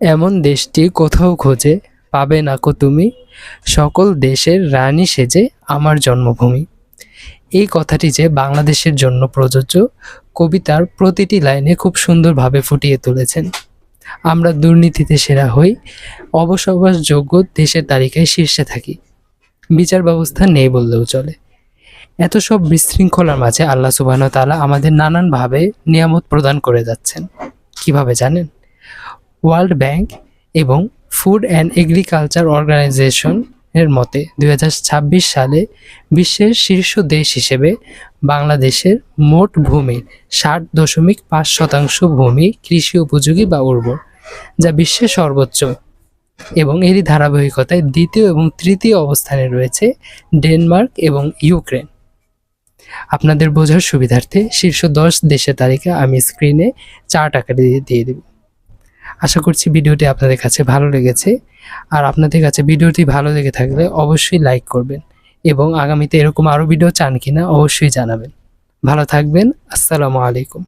এমন দেশটি কোথাও খুঁজে পাবে না কো তুমি, সকল দেশের রানী সেজে আমার জন্মভূমি। এই কথাটি যে বাংলাদেশের জন্য প্রযোজ্য, কবিতার প্রতিটি লাইনে খুব সুন্দরভাবে ফুটিয়ে তুলেছেন। আমরা দুর্নীতিতে সেরা হই, অবসবাসযোগ্য দেশের তালিকায় শীর্ষে থাকি, বিচার ব্যবস্থা নেই বললেও চলে। এত সব বিশৃঙ্খলার মাঝে আল্লাহ সুবহানাহু ওয়া তাআলা আমাদের নানানভাবে নিয়ামত প্রদান করে যাচ্ছেন। কিভাবে জানেন? ওয়ার্ল্ড ব্যাংক এবং ফুড অ্যান্ড এগ্রিকালচার অর্গানাইজেশন এর মতে 2026 সালে বিশ্বের শীর্ষ দেশ হিসেবে বাংলাদেশের মোট ভূমির 60.5% ভূমি কৃষি উপযোগী বা উর্বর, যা বিশ্বের সর্বোচ্চ। এবং এরই ধারাবাহিকতায় দ্বিতীয় এবং তৃতীয় অবস্থানে রয়েছে ডেনমার্ক এবং ইউক্রেন। আপনাদের বোঝার সুবিধার্থে শীর্ষ 10 দেশের তালিকা আমি স্ক্রিনে চার্ট আকারে দিয়ে দেব। আশা করছি ভিডিওটি আপনাদের কাছে ভালো লেগেছে। আর আপনাদের কাছে ভিডিওটি ভালো লেগে থাকলে অবশ্যই লাইক করবেন এবং আগামীতে এরকম আরও ভিডিও চান কিনা অবশ্যই জানাবেন। ভালো থাকবেন। আসসালামু আলাইকুম।